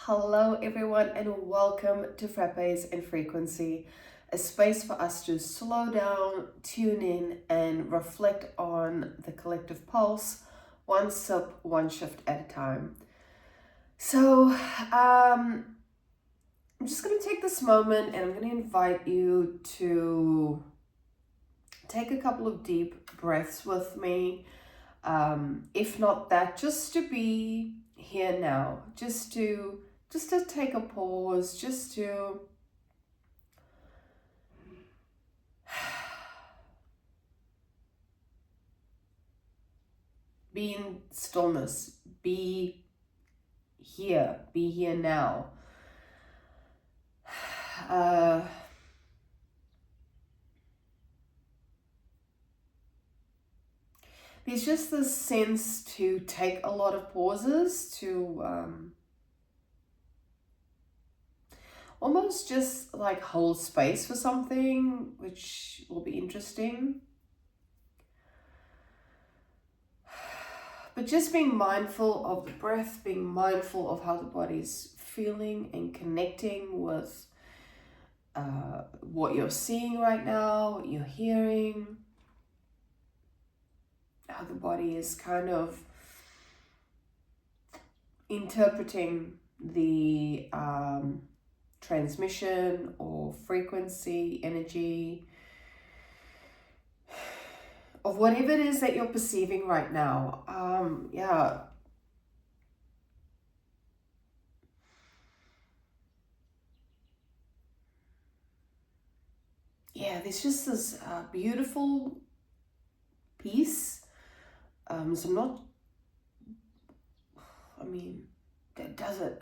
Hello everyone and welcome to Frappes and Frequency, a space for us to slow down, tune in and reflect on the collective pulse, one sip, one shift at a time. So I'm just going to take this moment and I'm going to invite you to take a couple of deep breaths with me. If not that, just to be here now, just to take a pause, just to be in stillness, be here now. There's just this sense to take a lot of pauses, to almost just like hold space for something, which will be interesting. But just being mindful of the breath, being mindful of how the body's feeling and connecting with what you're seeing right now, what you're hearing, how the body is kind of interpreting the transmission or frequency, energy of whatever it is that you're perceiving right now. There's just this beautiful peace. It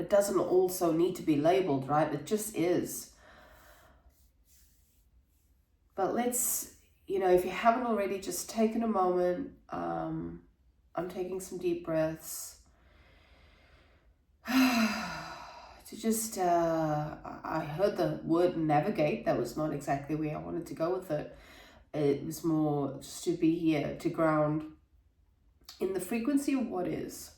doesn't also need to be labeled, right? It just is. But let's, if you haven't already, just taken a moment. I'm taking some deep breaths. To just, I heard the word navigate. That was not exactly where I wanted to go with it. It was more just to be here, to ground in the frequency of what is.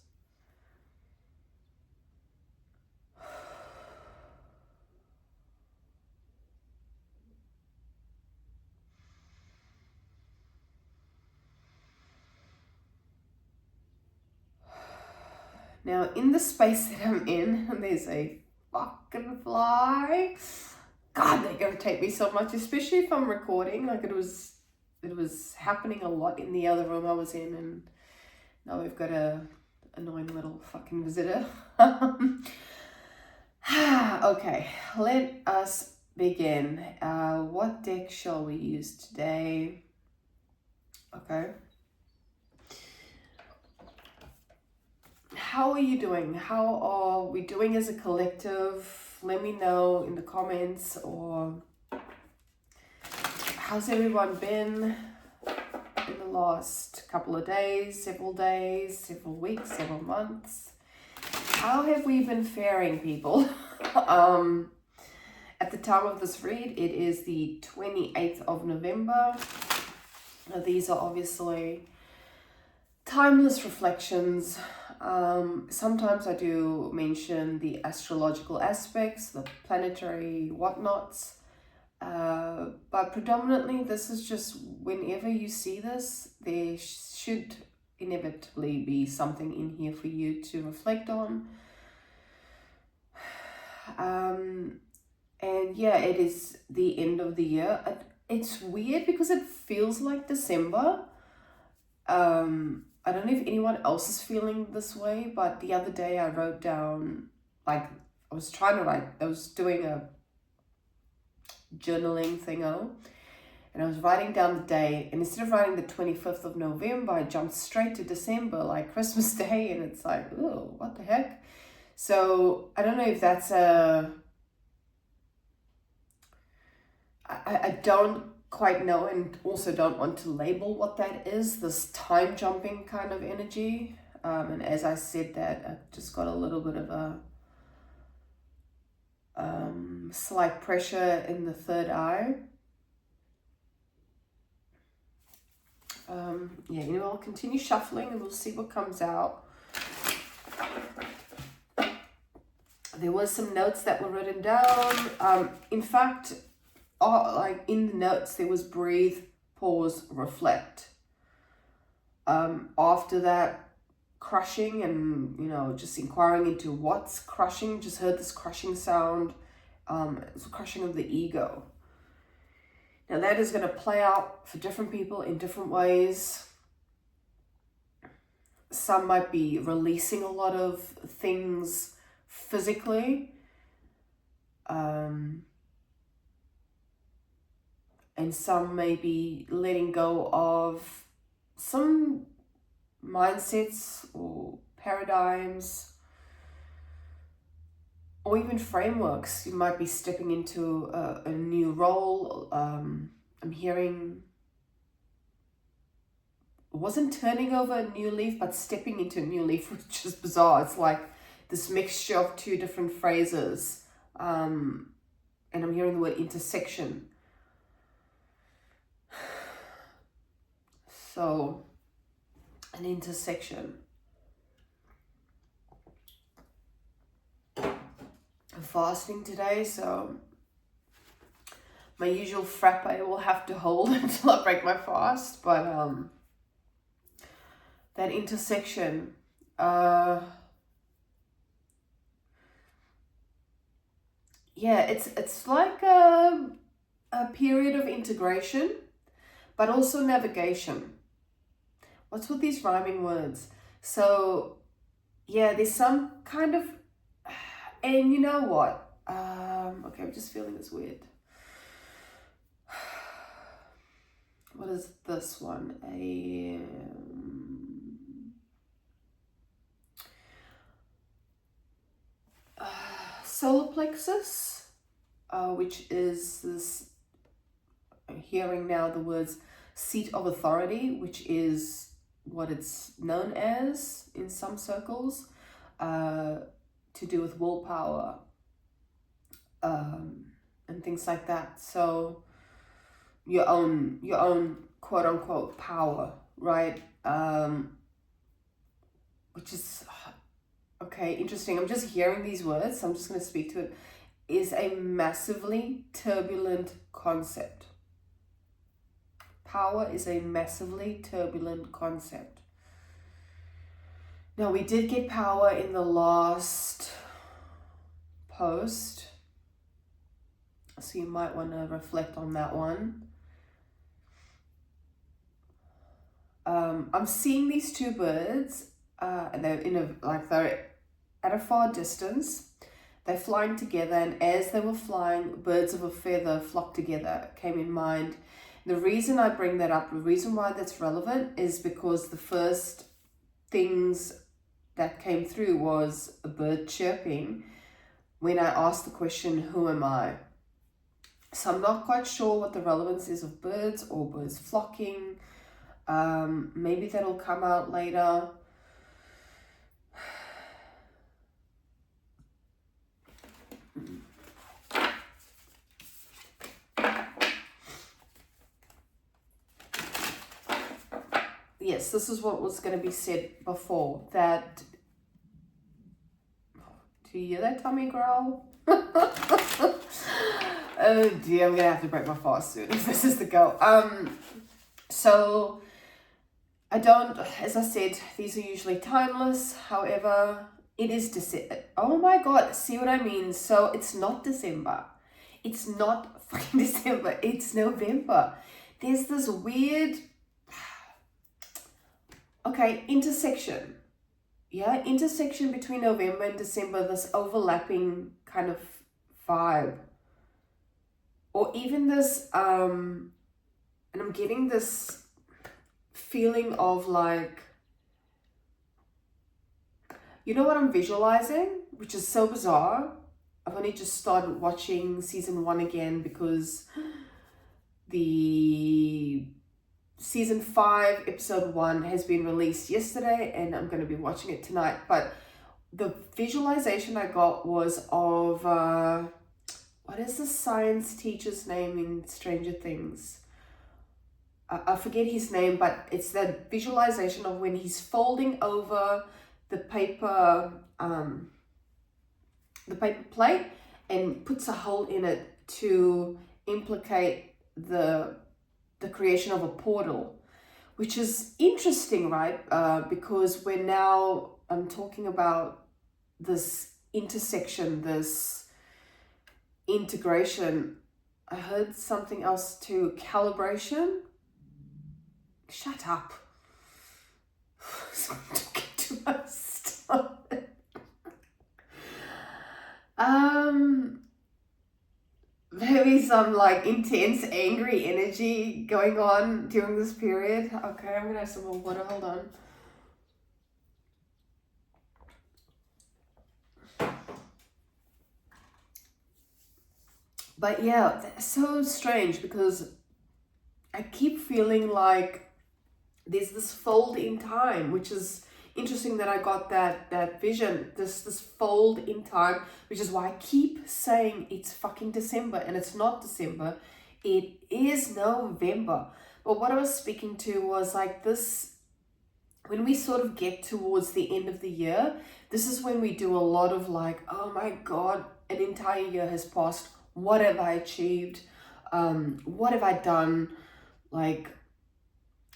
Now, in the space that I'm in, there's a fucking fly. God, they're gonna take me so much, especially if I'm recording. Like it was happening a lot in the other room I was in, and now we've got a annoying little fucking visitor. Okay, let us begin. What deck shall we use today? Okay. How are you doing? How are we doing as a collective? Let me know in the comments. Or how's everyone been in the last couple of days, several weeks, several months? How have we been faring, people? At the time of this read, it is the 28th of November. Now, these are obviously timeless reflections. Sometimes I do mention the astrological aspects, the planetary whatnots, but predominantly this is just whenever you see this, there should inevitably be something in here for you to reflect on. And yeah, it is the end of the year. It's weird because it feels like December. I don't know if anyone else is feeling this way, but the other day I wrote down, I was doing a journaling thingo, and I was writing down the day, and instead of writing the 25th of November, I jumped straight to December, like Christmas Day, and it's like, oh, what the heck? So I don't know if that's I don't quite know, and also don't want to label what that is, this time jumping kind of energy. And as I said that, I just got a little bit of a slight pressure in the third eye. I'll continue shuffling and we'll see what comes out. there were some notes that were written down. In fact, like in the notes, there was breathe, pause, reflect. After that, crushing and, just inquiring into what's crushing, just heard this crushing sound. It's a crushing of the ego. Now that is going to play out for different people in different ways. Some might be releasing a lot of things physically. And some may be letting go of some mindsets or paradigms or even frameworks. You might be stepping into a new role. I'm hearing, it wasn't turning over a new leaf, but stepping into a new leaf, which is bizarre. It's like this mixture of two different phrases. And I'm hearing the word intersection. So, an intersection. I'm fasting today, so my usual frappe will have to hold until I break my fast. But that intersection, it's like a period of integration, but also navigation. What's with these rhyming words? So, there's some kind of, and you know what? Okay, I'm just feeling this weird. What is this one? A solar plexus, which is this. I'm hearing now the words seat of authority, which is what it's known as in some circles, to do with willpower, and things like that. So your own quote unquote power, right? Which is okay, interesting. I'm just hearing these words, so I'm just going to speak to it. Is a massively turbulent concept. Power is a massively turbulent concept. Now, we did get power in the last post, so you might want to reflect on that one. I'm seeing these two birds, and they're they're at a far distance. They're flying together, and as they were flying, birds of a feather flocked together came in mind. The reason I bring that up, the reason why that's relevant, is because the first things that came through was a bird chirping when I asked the question, who am I? So I'm not quite sure what the relevance is of birds or birds flocking. Maybe that'll come out later. Yes, this is what was going to be said before, that, do you hear that tummy growl? Oh dear, I'm going to have to break my fast soon if this is the go. So, I don't, as I said, these are usually timeless. However, it is December. Oh my God, see what I mean? So, it's not December. It's not fucking December. It's November. There's this weird... Okay, intersection. Yeah, intersection between November and December, this overlapping kind of vibe. Or even this, and I'm getting this feeling of like, you know what I'm visualizing? Which is so bizarre. I've only just started watching season 1 again because the season 5 episode 1 has been released yesterday and I'm going to be watching it tonight. But the visualization I got was of what is the science teacher's name in Stranger Things? I forget his name, but it's that visualization of when he's folding over the paper the paper plate and puts a hole in it to implicate the creation of a portal, which is interesting, right? Because we're now talking about this intersection, this integration. I heard something else too, calibration. Shut up. I'm talking to myself. Maybe some like intense angry energy going on during this period. Okay, I'm gonna have some more water, hold on. But yeah, that's so strange because I keep feeling like there's this fold in time, which is interesting that I got that vision, this fold in time, which is why I keep saying it's fucking December, and it's not December, it is November. But what I was speaking to was like this, when we sort of get towards the end of the year, this is when we do a lot of like, oh my God, an entire year has passed. What have I achieved? What have I done? Like,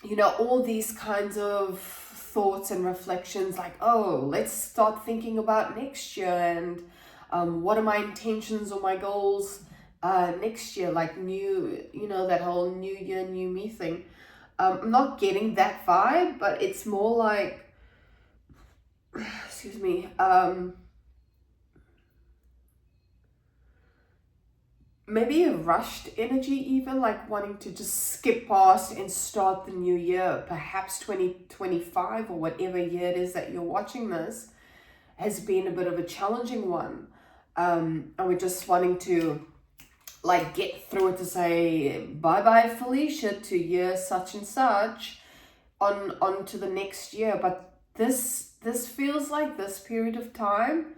you know, all these kinds of thoughts and reflections like, oh, let's start thinking about next year and what are my intentions or my goals next year, like new, you know, that whole new year, new me thing. I'm not getting that vibe, but it's more like, excuse me, maybe a rushed energy, even like wanting to just skip past and start the new year. Perhaps 2025 or whatever year it is that you're watching this has been a bit of a challenging one. And we're just wanting to like get through it to say bye-bye Felicia to year such and such on to the next year. But this feels like this period of time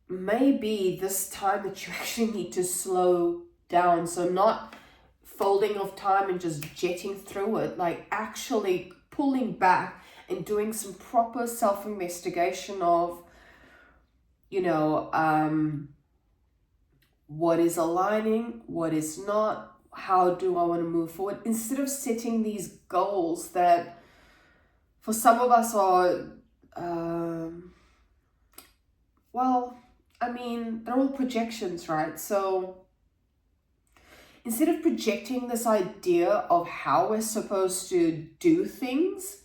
maybe this time that you actually need to slow down. So not folding of time and just jetting through it, like actually pulling back and doing some proper self-investigation of, you know, what is aligning, what is not, how do I want to move forward, instead of setting these goals that for some of us are, well, I mean, they're all projections, right? So instead of projecting this idea of how we're supposed to do things,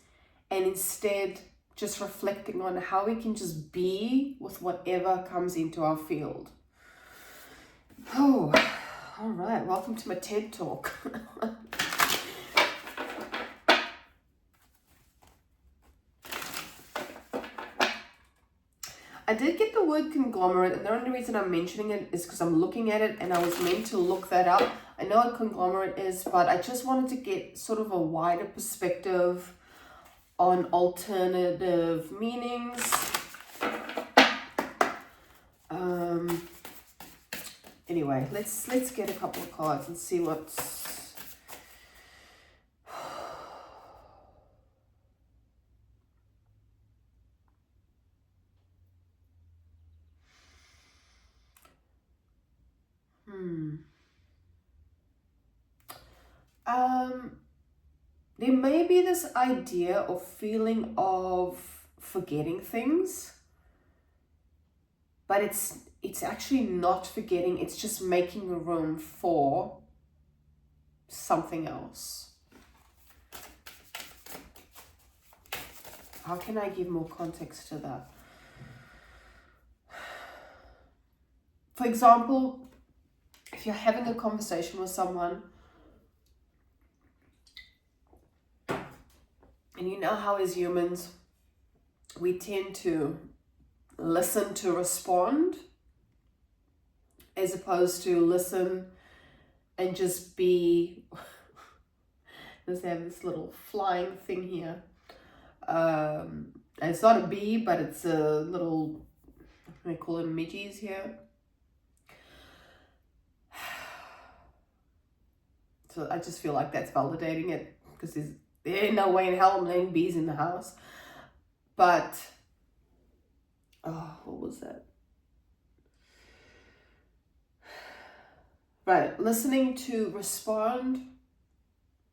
and instead just reflecting on how we can just be with whatever comes into our field. Oh, all right. Welcome to my TED Talk. I did get the word conglomerate, and the only reason I'm mentioning it is because I'm looking at it and I was meant to look that up. I know what conglomerate is, but I just wanted to get sort of a wider perspective on alternative meanings. Anyway, let's get a couple of cards and see what's... There may be this idea or feeling of forgetting things, but it's actually not forgetting, it's just making room for something else. How can I give more context to that? For example, if you're having a conversation with someone, and you know how as humans, we tend to listen to respond as opposed to listen and just be... Let's have this little flying thing here. It's not a bee, but it's a little, I call them midgies here. So I just feel like that's validating it, because there ain't no way in hell I'm letting bees in the house. But what was that? Right, listening to respond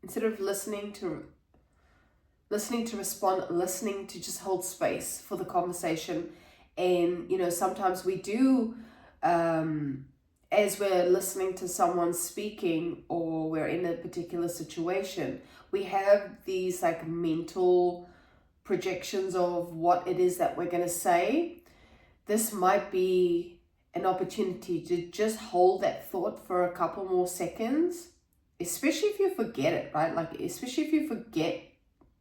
instead of listening to respond, listening to just hold space for the conversation. And sometimes we do, as we're listening to someone speaking or we're in a particular situation, we have these like mental projections of what it is that we're going to say. This might be an opportunity to just hold that thought for a couple more seconds, especially if you forget it, right? Like, especially if you forget,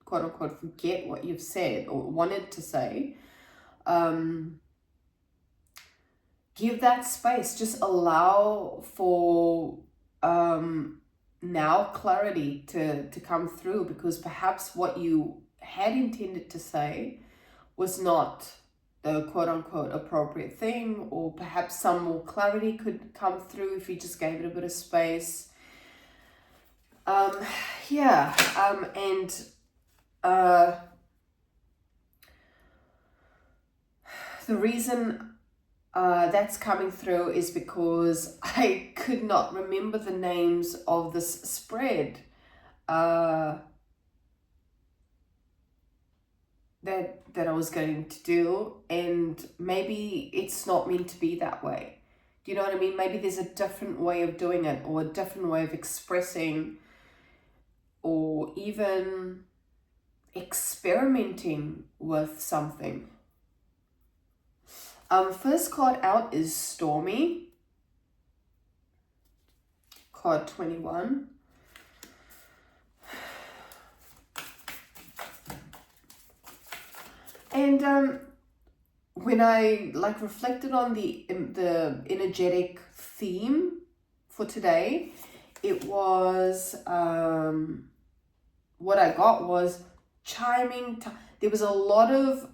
quote unquote, forget what you've said or wanted to say. Give that space. Just allow for now clarity to come through, because perhaps what you had intended to say was not the quote unquote appropriate thing, or perhaps some more clarity could come through if you just gave it a bit of space. And the reason that's coming through is because I could not remember the names of this spread that I was going to do, and maybe it's not meant to be that way. Do you know what I mean? Maybe there's a different way of doing it, or a different way of expressing, or even experimenting with something. First card out is Stormy, card 21. And when I reflected on the energetic theme for today, it was what I got was chiming. There was a lot of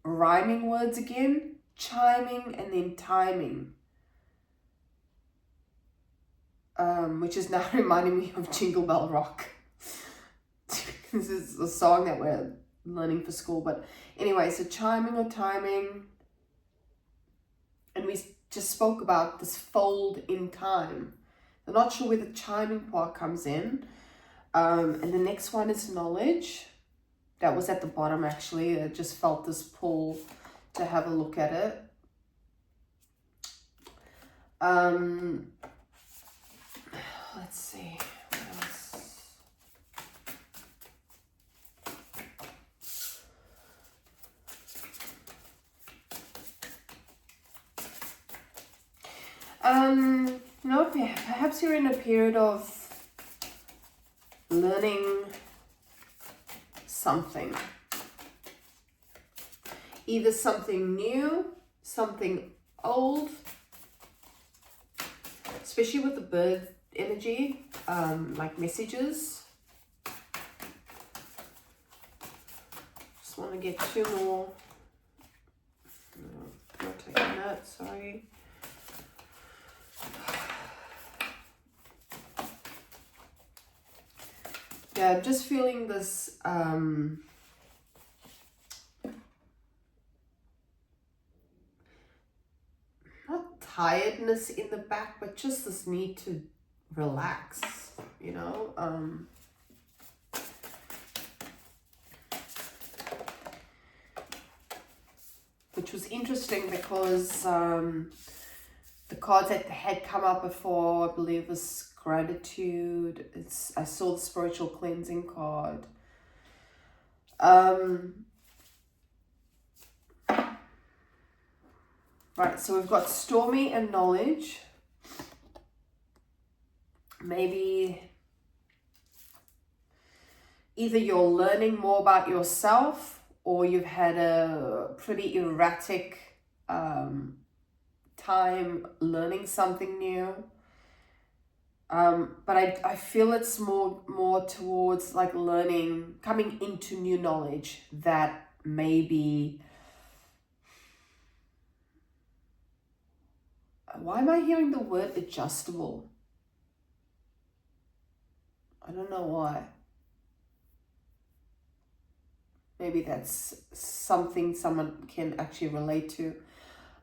rhyming words again, chiming and then timing, which is now reminding me of Jingle Bell Rock. This is a song that we're learning for school, but anyway, so chiming or timing, and we just spoke about this fold in time. I'm not sure where the chiming part comes in. And the next one is knowledge. That was at the bottom, actually. I just felt this pull to have a look at it. Let's see. What else? No, perhaps you're in a period of learning something. Either something new, something old, especially with the bird energy, like messages. Just want to get two more. No, not taking that, sorry. Yeah, I'm just feeling this not tiredness in the back, but just this need to relax, which was interesting because the cards that had come up before, I believe, was gratitude. I saw the spiritual cleansing card. Right, so we've got stormy and knowledge. Maybe either you're learning more about yourself, or you've had a pretty erratic time learning something new. But I feel it's more towards like learning, coming into new knowledge that maybe. Why am I hearing the word adjustable? I don't know why. maybe that's something someone can actually relate to.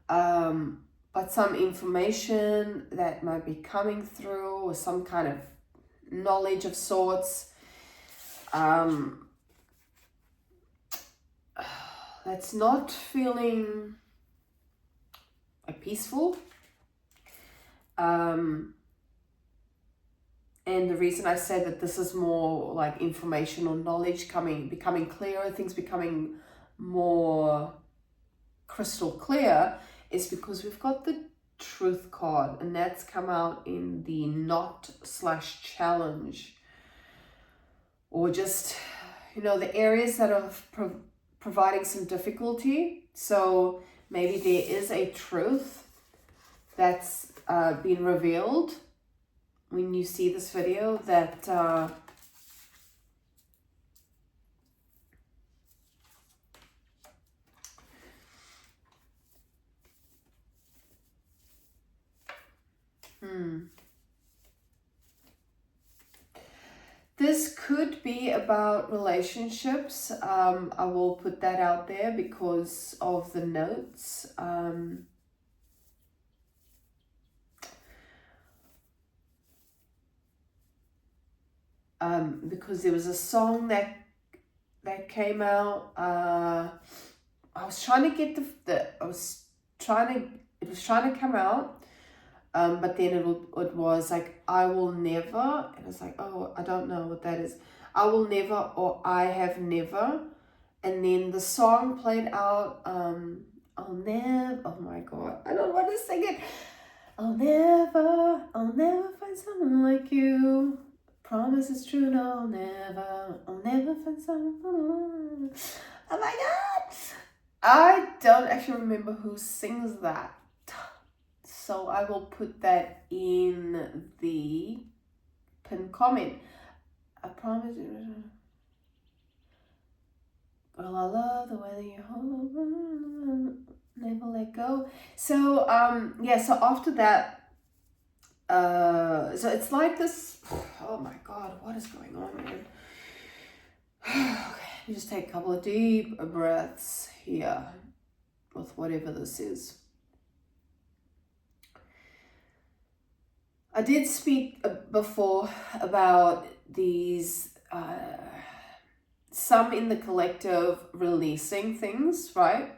But some information that might be coming through, or some kind of knowledge of sorts, that's not feeling peaceful. And the reason I say that this is more like information or knowledge becoming clearer, things becoming more crystal clear, is because we've got the Truth card, and that's come out in the Knot/challenge, or just, the areas that are providing some difficulty. So maybe there is a truth that's been revealed when you see this video that this could be about relationships. I will put that out there because of the notes. Because there was a song that came out. I was trying to get it was trying to come out, but then it was like, I will never, and it's like, oh, I don't know what that is. I will never, or I have never, and then the song played out. I'll never. Oh my God, I don't want to sing it. I'll never find someone like you. Promise is true, no, I'll never find someone. Oh my God! I don't actually remember who sings that. So I will put that in the pinned comment. I promise you. Well, I love the way that you hold, never let go. So, so after that, so it's like this, oh my God, what is going on, man? Okay, you just take a couple of deep breaths here with whatever this is. I did speak before about these, some in the collective releasing things, right?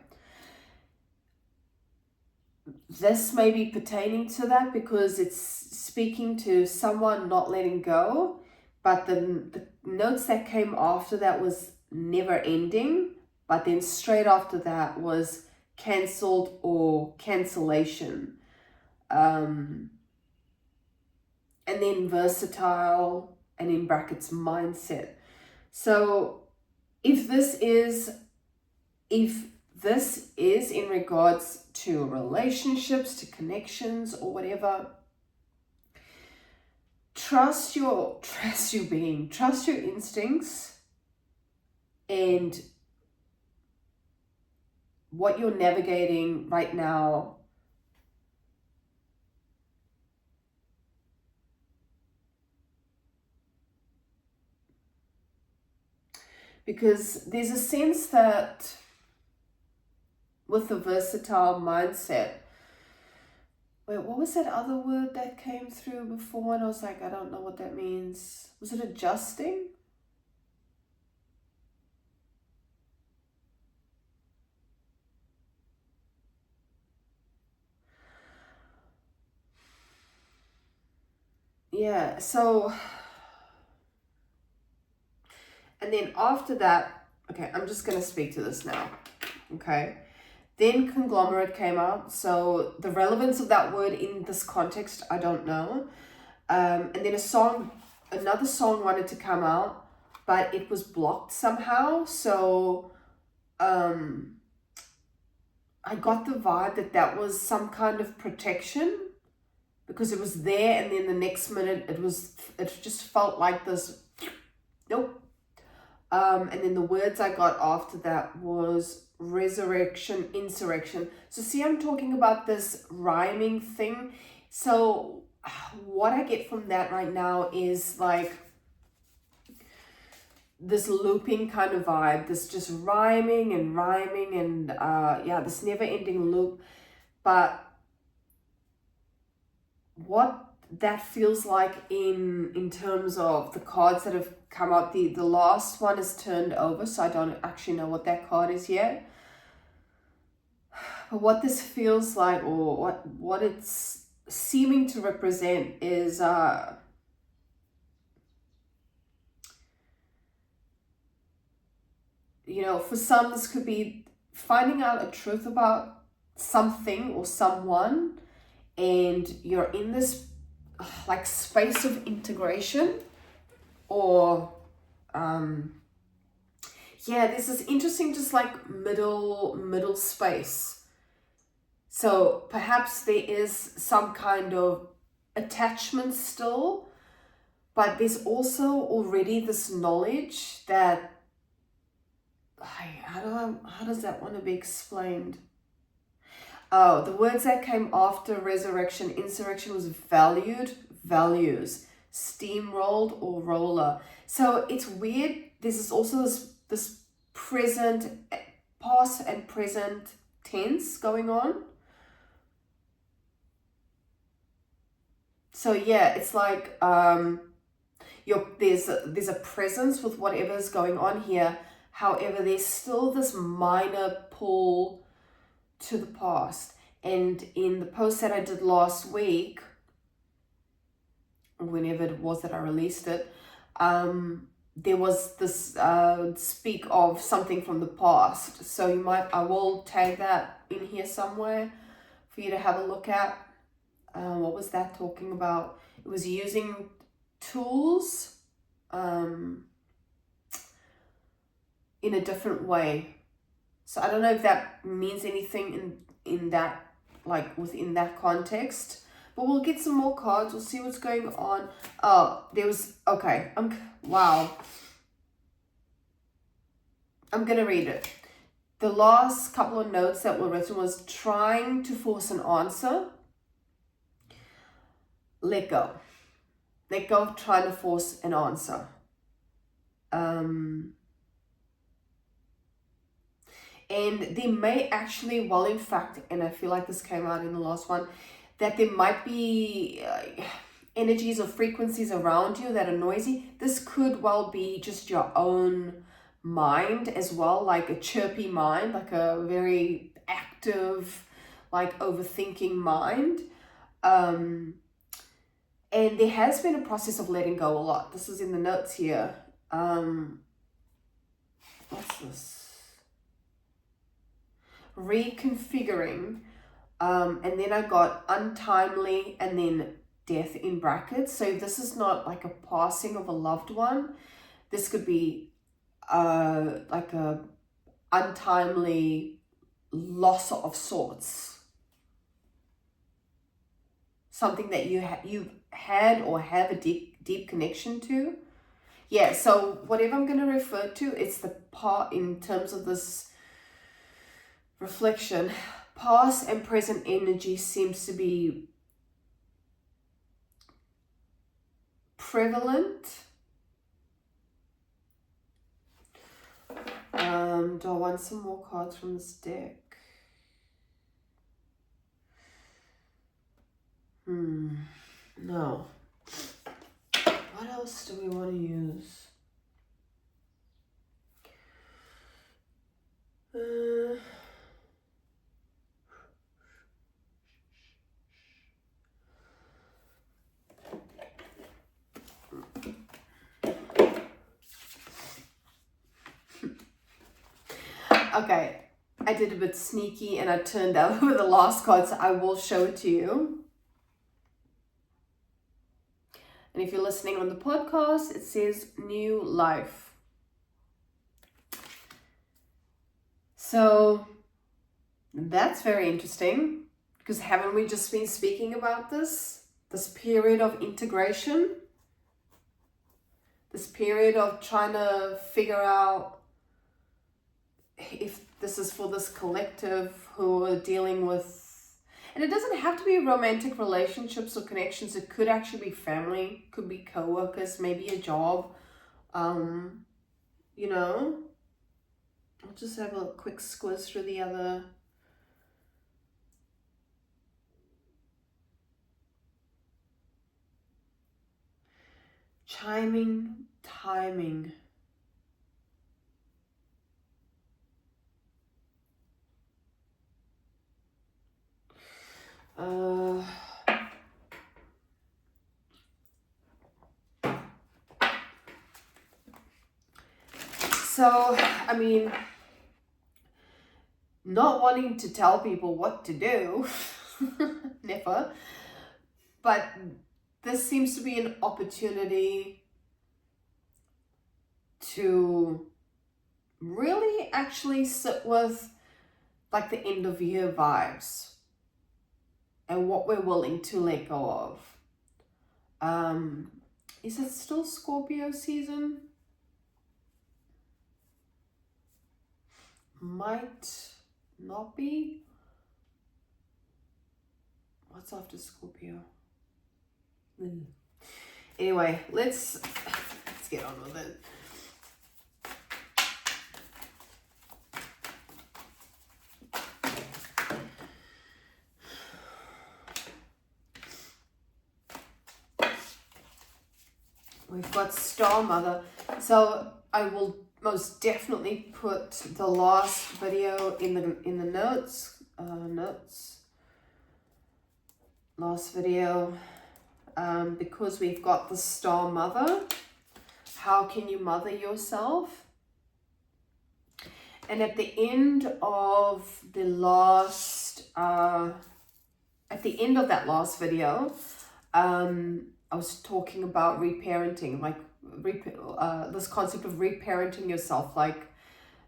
This may be pertaining to that because it's speaking to someone not letting go, but the notes that came after that was never ending, but then straight after that was cancelled or cancellation. And then versatile, and in brackets mindset. So if this is in regards to relationships, to connections, or whatever, trust your being, trust your instincts, and what you're navigating right now. Because there's a sense that with the versatile mindset, wait, what was that other word that came through before? And I was like, I don't know what that means. Was it adjusting? Yeah, so, and then after that, okay, I'm just going to speak to this now, okay? Then conglomerate came out. So the relevance of that word in this context, I don't know. And then another song wanted to come out, but it was blocked somehow. So I got the vibe that was some kind of protection, because it was there, and then the next minute it just felt like this, nope. And then the words I got after that was resurrection, insurrection. So see, I'm talking about this rhyming thing. So what I get from that right now is like this looping kind of vibe, this just rhyming and this never ending loop. But what that feels like in terms of the cards that have come out, the last one is turned over, so I don't actually know what that card is yet. But what this feels like, or what it's seeming to represent, is for some, this could be finding out a truth about something or someone, and you're in this like space of integration, or there's this interesting just like middle space. So perhaps there is some kind of attachment still, but there's also already this knowledge that, how does that want to be explained? Oh, the words that came after resurrection, insurrection was valued, values, steamrolled or roller. So it's weird. This also this present, past and present tense going on. So yeah, it's like there's a presence with whatever's going on here. However, there's still this minor pull to the past. And in the post that I did last week, whenever it was that I released it, there was this speak of something from the past. So I will tag that in here somewhere for you to have a look at. What was that talking about? It was using tools in a different way. So I don't know if that means anything in that, like within that context, but we'll get some more cards. We'll see what's going on. Oh, wow. I'm going to read it. The last couple of notes that were written was trying to force an answer. Let go. Let go of trying to force an answer. And there may actually, well, in fact, and I feel like this came out in the last one, that there might be energies or frequencies around you that are noisy. This could well be just your own mind as well, like a chirpy mind, like a very active, like overthinking mind. And there has been a process of letting go a lot. This is in the notes here. What's this? Reconfiguring, and then I got untimely and then death in brackets. So this is not like a passing of a loved one. This could be like a untimely loss of sorts, something that you had or have a deep connection to. Yeah, so whatever I'm going to refer to, it's the part in terms of this reflection. Past and present energy seems to be prevalent. Do I want some more cards from this deck? No. What else do we want to use? Okay, I did a bit sneaky and I turned over the last card, so I will show it to you. And if you're listening on the podcast, it says new life. So that's very interesting, because haven't we just been speaking about this period of integration, this period of trying to figure out if this is for this collective who are dealing with, and it doesn't have to be romantic relationships or connections. It could actually be family, could be co-workers, maybe a job. you know. I'll just have a quick squiz through the other. Chiming, timing. So, I mean, not wanting to tell people what to do, never, but this seems to be an opportunity to really actually sit with like the end of year vibes and what we're willing to let go of. Is it still Scorpio season? Might not be. What's after Scorpio? Anyway, let's get on with it. We've got Star Mother. So I will most definitely put the last video in the notes. Last video, because we've got the Star Mother. How can you mother yourself? And at the end of the last, at the end of that last video, I was talking about reparenting, like this concept of reparenting yourself, like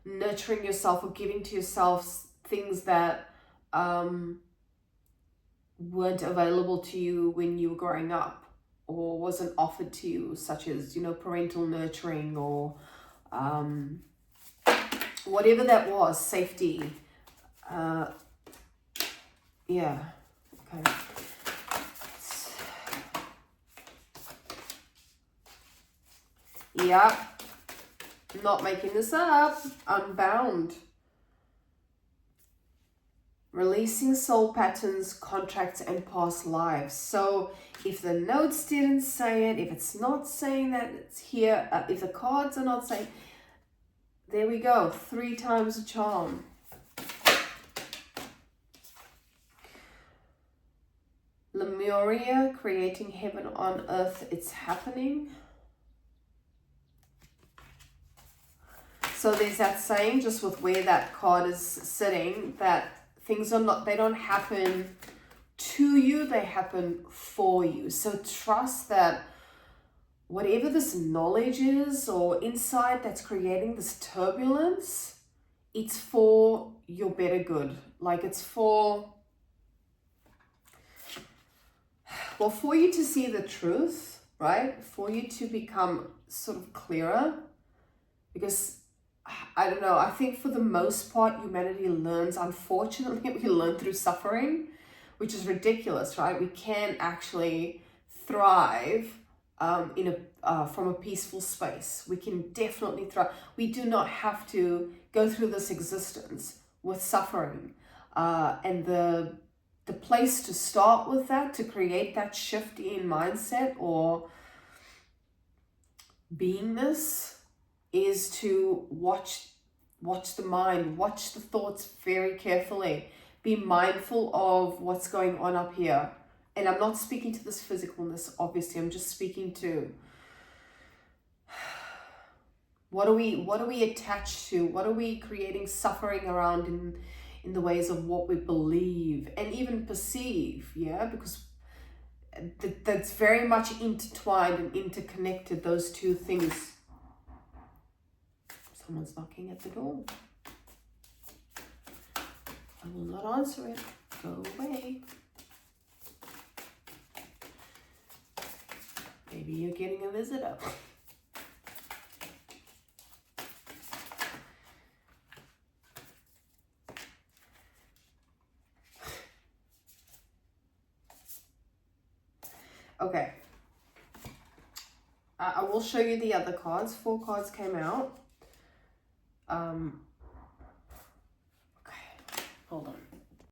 nurturing yourself or giving to yourself things that weren't available to you when you were growing up or wasn't offered to you, such as, you know, parental nurturing or whatever that was, safety. Yeah, okay. Yeah, not making this up. Unbound. Releasing soul patterns, contracts, and past lives. So if the notes didn't say it, if it's not saying that it's here, if the cards are not saying, there we go, 3 times the charm. Lemuria, creating heaven on earth, it's happening. So there's that saying, just with where that card is sitting, that things are not, they don't happen to you, they happen for you. So trust that whatever this knowledge is or insight that's creating this turbulence, it's for your better good. Like it's for, well, for you to see the truth, right? For you to become sort of clearer. Because I don't know, I think for the most part, humanity learns, unfortunately, we learn through suffering, which is ridiculous, right? We can actually thrive from a peaceful space. We can definitely thrive. We do not have to go through this existence with suffering. And the place to start with that, to create that shift in mindset or beingness, is to watch the mind, watch the thoughts very carefully. Be mindful of what's going on up here. And I'm not speaking to this physicalness, obviously. I'm just speaking to what are we attached to? What are we creating suffering around in the ways of what we believe and even perceive, yeah? Because that's very much intertwined and interconnected, those two things. Someone's knocking at the door. I will not answer it. Go away. Maybe you're getting a visitor. Okay. I will show you the other cards. 4 cards came out. Okay, hold on.